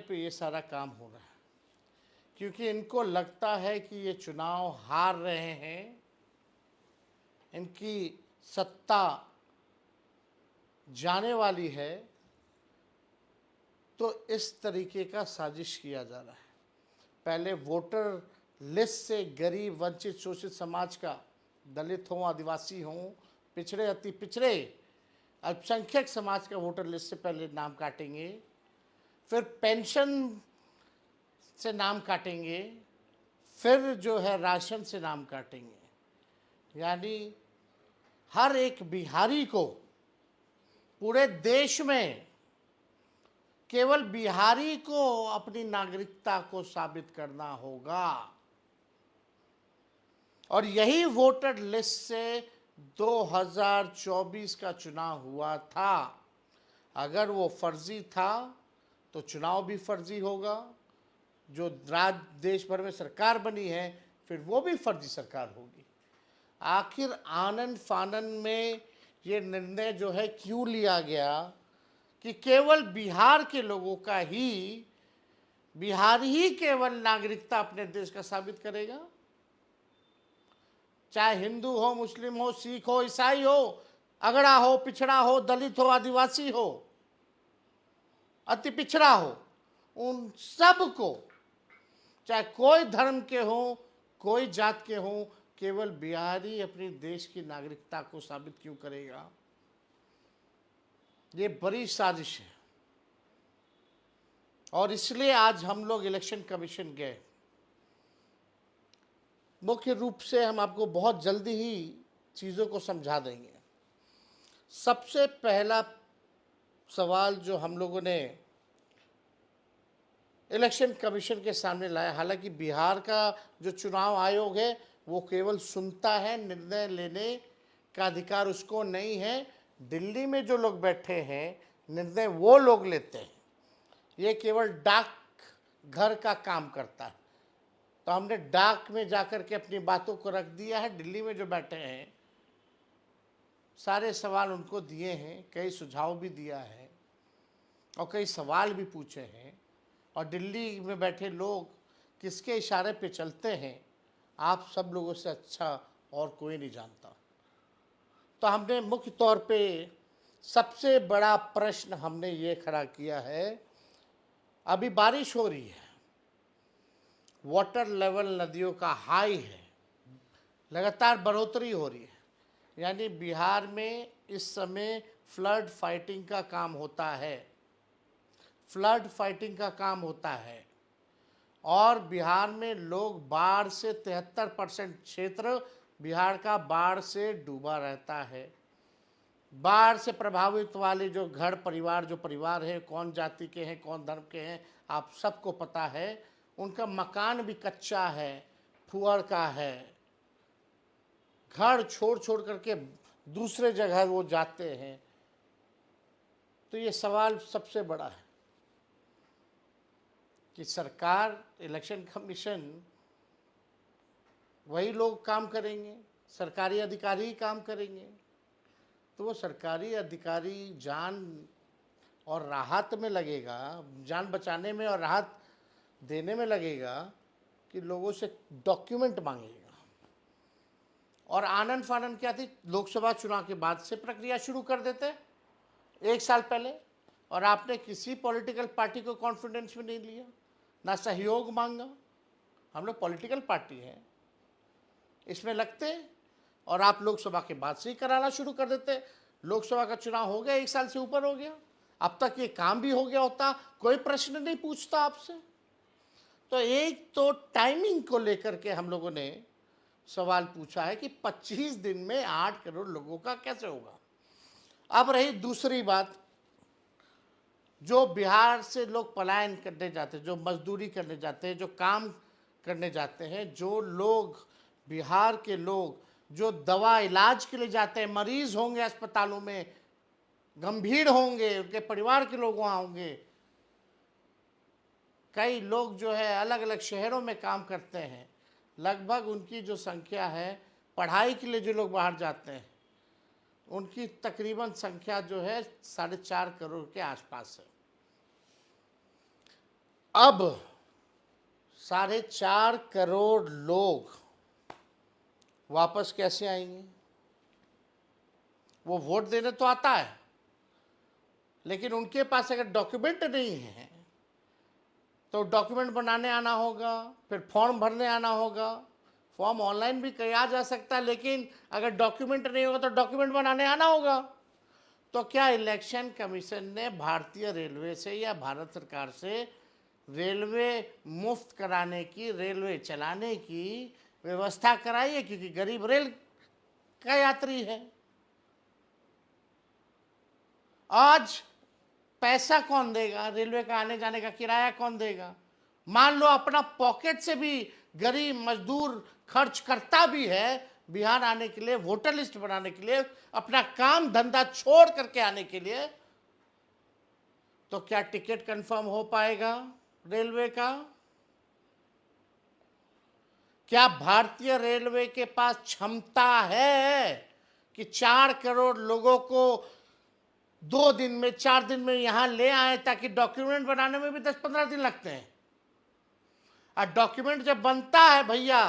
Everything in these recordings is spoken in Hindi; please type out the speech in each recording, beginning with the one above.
पे ये सारा काम हो रहा है, क्योंकि इनको लगता है कि ये चुनाव हार रहे हैं, इनकी सत्ता जाने वाली है, तो इस तरीके का साजिश किया जा रहा है। पहले वोटर लिस्ट से गरीब, वंचित, शोषित समाज का, दलित हों, आदिवासी हों, पिछड़े, अति पिछड़े, अल्पसंख्यक समाज का वोटर लिस्ट से पहले नाम काटेंगे, फिर पेंशन से नाम काटेंगे, फिर जो है राशन से नाम काटेंगे। यानी हर एक बिहारी को पूरे देश में केवल बिहारी को अपनी नागरिकता को साबित करना होगा। और यही वोटर लिस्ट से 2024 का चुनाव हुआ था। अगर वो फर्जी था तो चुनाव भी फर्जी होगा। जो देश भर में सरकार बनी है, फिर वो भी फर्जी सरकार होगी। आखिर आनन फानन में ये निर्णय जो है क्यों लिया गया कि केवल बिहार के लोगों का ही, बिहार ही केवल नागरिकता अपने देश का साबित करेगा? चाहे हिंदू हो, मुस्लिम हो, सिख हो, ईसाई हो, अगड़ा हो, पिछड़ा हो, दलित हो, आदिवासी हो, अति पिछड़ा हो, उन सब को, चाहे कोई धर्म के हो, कोई जात के हो, केवल बिहारी अपनी देश की नागरिकता को साबित क्यों करेगा? ये बड़ी साजिश है। और इसलिए आज हम लोग इलेक्शन कमीशन गए। मुख्य रूप से हम आपको बहुत जल्दी ही चीज़ों को समझा देंगे। सबसे पहला सवाल जो हम लोगों ने इलेक्शन कमीशन के सामने लाया, हालांकि बिहार का जो चुनाव आयोग है वो केवल सुनता है, निर्णय लेने का अधिकार उसको नहीं है। दिल्ली में जो लोग बैठे हैं, निर्णय वो लोग लेते हैं। ये केवल डाक घर का काम करता है। तो हमने डाक में जाकर के अपनी बातों को रख दिया है। दिल्ली में जो बैठे हैं, सारे सवाल उनको दिए हैं, कई सुझाव भी दिया है और कई सवाल भी पूछे हैं। और दिल्ली में बैठे लोग किसके इशारे पे चलते हैं, आप सब लोगों से अच्छा और कोई नहीं जानता। तो हमने मुख्य तौर पे सबसे बड़ा प्रश्न हमने ये खड़ा किया है, अभी बारिश हो रही है, वाटर लेवल नदियों का हाई है, लगातार बढ़ोतरी हो रही है। यानी बिहार में इस समय फ्लड फाइटिंग का काम होता है, फ्लड फाइटिंग का काम होता है। और बिहार में लोग बाढ़ से 73% क्षेत्र बिहार का बाढ़ से डूबा रहता है। बाढ़ से प्रभावित वाले जो घर परिवार, जो परिवार है, कौन जाति के हैं, कौन धर्म के हैं, आप सबको पता है। उनका मकान भी कच्चा है, फुअर का है, घर छोड़ छोड़ करके दूसरे जगह वो जाते हैं। तो ये सवाल सबसे बड़ा है कि सरकार, इलेक्शन कमीशन, वही लोग काम करेंगे, सरकारी अधिकारी ही काम करेंगे। तो वो सरकारी अधिकारी जान और राहत में लगेगा, जान बचाने में और राहत देने में लगेगा कि लोगों से डॉक्यूमेंट मांगेगा। और आनन फानन क्या थी, लोकसभा चुनाव के बाद से प्रक्रिया शुरू कर देते 1 साल पहले। और आपने किसी पॉलिटिकल पार्टी को कॉन्फिडेंस में नहीं लिया, ना सहयोग मांगा। हम लोग पॉलिटिकल पार्टी हैं, इसमें लगते और आप लोकसभा के बाद से ही कराना शुरू कर देते। लोकसभा का चुनाव हो गया, 1 साल से ऊपर हो गया, अब तक ये काम भी हो गया होता, कोई प्रश्न नहीं पूछता आपसे। तो एक तो टाइमिंग को लेकर के हम लोगों ने सवाल पूछा है कि 25 दिन में 8 करोड़ लोगों का कैसे होगा। अब रही दूसरी बात, जो बिहार से लोग पलायन करने जाते हैं, जो मजदूरी करने जाते हैं, जो काम करने जाते हैं, जो लोग बिहार के लोग जो दवा इलाज के लिए जाते हैं, मरीज होंगे अस्पतालों में, गंभीर होंगे, उनके परिवार के लोग वहाँ होंगे, कई लोग जो है अलग अलग शहरों में काम करते हैं, लगभग उनकी जो संख्या है, पढ़ाई के लिए जो लोग बाहर जाते हैं, उनकी तकरीबन संख्या जो है 4.5 करोड़ के आसपास है। अब 4.5 करोड़ लोग वापस कैसे आएंगे? वो वोट देने तो आता है, लेकिन उनके पास अगर डॉक्यूमेंट नहीं है तो डॉक्यूमेंट बनाने आना होगा, फिर फॉर्म भरने आना होगा। फॉर्म ऑनलाइन भी किया जा सकता है, लेकिन अगर डॉक्यूमेंट नहीं होगा तो डॉक्यूमेंट बनाने आना होगा। तो क्या इलेक्शन कमीशन ने भारतीय रेलवे से या भारत सरकार से रेलवे मुफ्त कराने की, रेलवे चलाने की व्यवस्था कराई है? क्योंकि गरीब रेल का यात्री है। आज पैसा कौन देगा? रेलवे का आने जाने का किराया कौन देगा? मान लो अपना पॉकेट से भी गरीब मजदूर खर्च करता भी है बिहार आने के लिए, वोटर लिस्ट बनाने के लिए, अपना काम धंधा छोड़ करके आने के लिए, तो क्या टिकट कंफर्म हो पाएगा रेलवे का? क्या भारतीय रेलवे के पास क्षमता है कि 4 करोड़ लोगों को 2 दिन में, 4 दिन में यहां ले आए? ताकि डॉक्यूमेंट बनाने में भी 10-15 दिन लगते हैं, और डॉक्यूमेंट जब बनता है भैया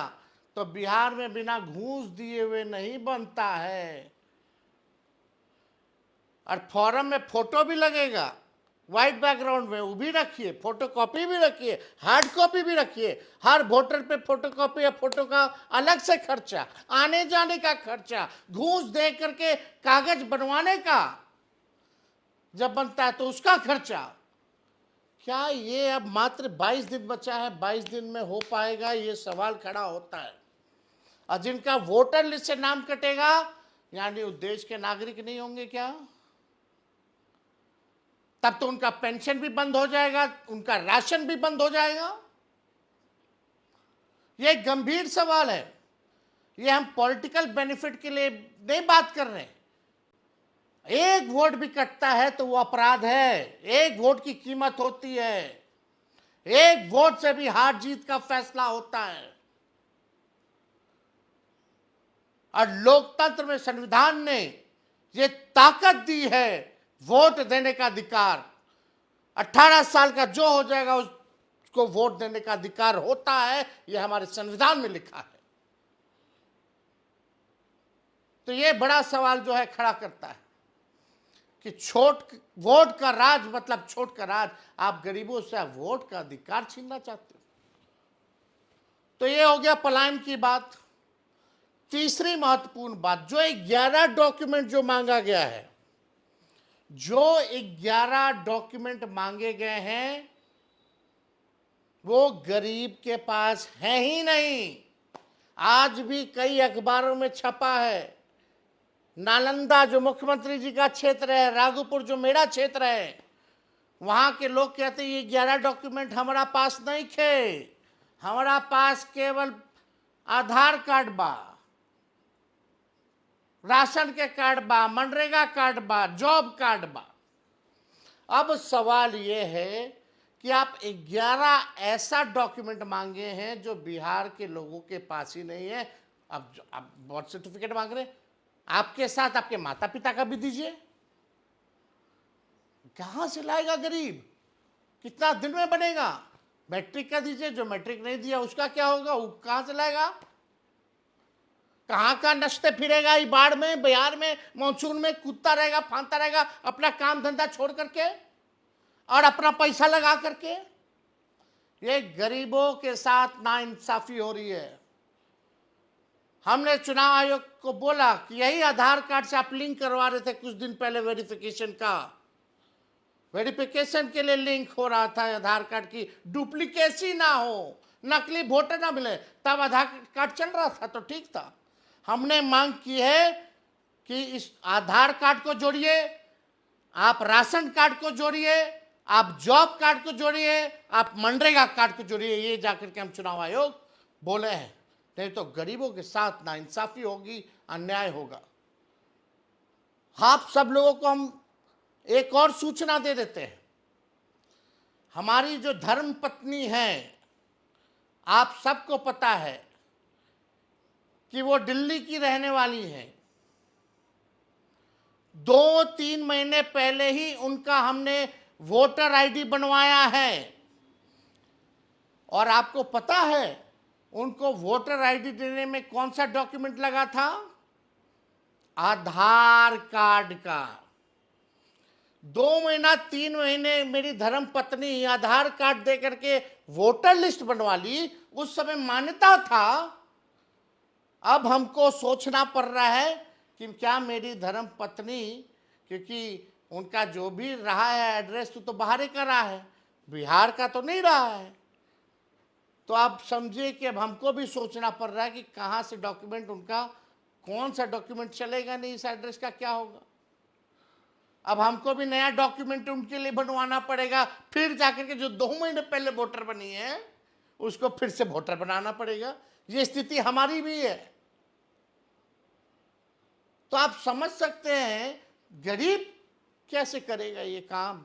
तो बिहार में बिना घूस दिए हुए नहीं बनता है। और फॉर्म में फोटो भी लगेगा, व्हाइट बैकग्राउंड में, वो भी रखिए, फोटो कॉपी भी रखिए, हार्ड कॉपी भी रखिए। हर वोटर पे फोटो कॉपी या फोटो का अलग से खर्चा, आने जाने का खर्चा, घूस दे करके कागज बनवाने का जब बनता है तो उसका खर्चा। क्या ये अब मात्र 22 दिन बचा है, 22 दिन में हो पाएगा? ये सवाल खड़ा होता है। और जिनका वोटर लिस्ट से नाम कटेगा, यानी वो देश के नागरिक नहीं होंगे क्या? तब तो उनका पेंशन भी बंद हो जाएगा, उनका राशन भी बंद हो जाएगा। यह एक गंभीर सवाल है। ये हम पॉलिटिकल बेनिफिट के लिए नहीं बात कर रहे। एक वोट भी कटता है तो वो अपराध है। एक वोट की कीमत होती है। एक वोट से भी हार जीत का फैसला होता है। और लोकतंत्र में संविधान ने ये ताकत दी है, वोट देने का अधिकार। 18 साल का जो हो जाएगा उसको वोट देने का अधिकार होता है, यह हमारे संविधान में लिखा है। तो यह बड़ा सवाल जो है खड़ा करता है कि वोट का राज मतलब छोट का राज। आप गरीबों से आप वोट का अधिकार छीनना चाहते हो। तो यह हो गया पलायन की बात। तीसरी महत्वपूर्ण बात, जो 11 डॉक्यूमेंट जो मांगा गया है, जो 11 डॉक्यूमेंट मांगे गए हैं वो गरीब के पास है ही नहीं। आज भी कई अखबारों में छपा है। नालंदा जो मुख्यमंत्री जी का क्षेत्र है, राघोपुर जो मेरा क्षेत्र है, वहां के लोग कहते हैं ये 11 डॉक्यूमेंट हमारा पास नहीं थे, हमारा पास केवल आधार कार्ड बा, राशन के कार्ड बा, मनरेगा कार्ड बा, जॉब कार्ड बा। अब सवाल ये है कि आप 11 ऐसा डॉक्यूमेंट मांगे हैं जो बिहार के लोगों के पास ही नहीं है। अब आप बर्थ सर्टिफिकेट मांग रहे हैं, आपके साथ आपके माता पिता का भी दीजिए। कहां से लाएगा गरीब? कितना दिन में बनेगा? मैट्रिक का दीजिए, जो मैट्रिक नहीं दिया उसका क्या होगा? वो कहां से लाएगा? कहां का नचते फिरेगा? ये बाढ़ में, बिहार में, मानसून में कूदता रहेगा, फांदता रहेगा अपना काम धंधा छोड़ करके और अपना पैसा लगा करके। ये गरीबों के साथ नाइंसाफी हो रही है। हमने चुनाव आयोग को बोला कि यही आधार कार्ड से आप लिंक करवा रहे थे कुछ दिन पहले, वेरिफिकेशन के लिए लिंक हो रहा था आधार कार्ड की, डुप्लीकेसी ना हो, नकली वोटर ना मिले, तब आधार कार्ड चल रहा था तो ठीक था। हमने मांग की है कि इस आधार कार्ड को जोड़िए, आप राशन कार्ड को जोड़िए, आप जॉब कार्ड को जोड़िए, आप मनरेगा कार्ड को जोड़िए। ये जाकर के हम चुनाव आयोग बोले हैं, नहीं तो गरीबों के साथ नाइंसाफी होगी, अन्याय होगा। आप सब लोगों को हम एक और सूचना दे देते हैं। हमारी जो धर्म पत्नी है, आप सबको पता है कि वो दिल्ली की रहने वाली है। 2-3 महीने पहले ही उनका हमने वोटर आईडी बनवाया है। और आपको पता है उनको वोटर आईडी देने में कौन सा डॉक्यूमेंट लगा था? आधार कार्ड का। 2 महीना 3 महीने मेरी धर्म पत्नी आधार कार्ड दे करके वोटर लिस्ट बनवा ली, उस समय मान्यता था। अब हमको सोचना पड़ रहा है कि क्या मेरी धर्म पत्नी, क्योंकि उनका जो भी रहा है एड्रेस तो बाहर ही का रहा है, बिहार का तो नहीं रहा है। तो आप समझिए कि अब हमको भी सोचना पड़ रहा है कि कहाँ से डॉक्यूमेंट उनका, कौन सा डॉक्यूमेंट चलेगा, नहीं इस एड्रेस का क्या होगा। अब हमको भी नया डॉक्यूमेंट उनके लिए बनवाना पड़ेगा, फिर जाकर के जो 2 महीने पहले वोटर बनी है उसको फिर से वोटर बनाना पड़ेगा। ये स्थिति हमारी भी है। तो आप समझ सकते हैं गरीब कैसे करेगा ये काम।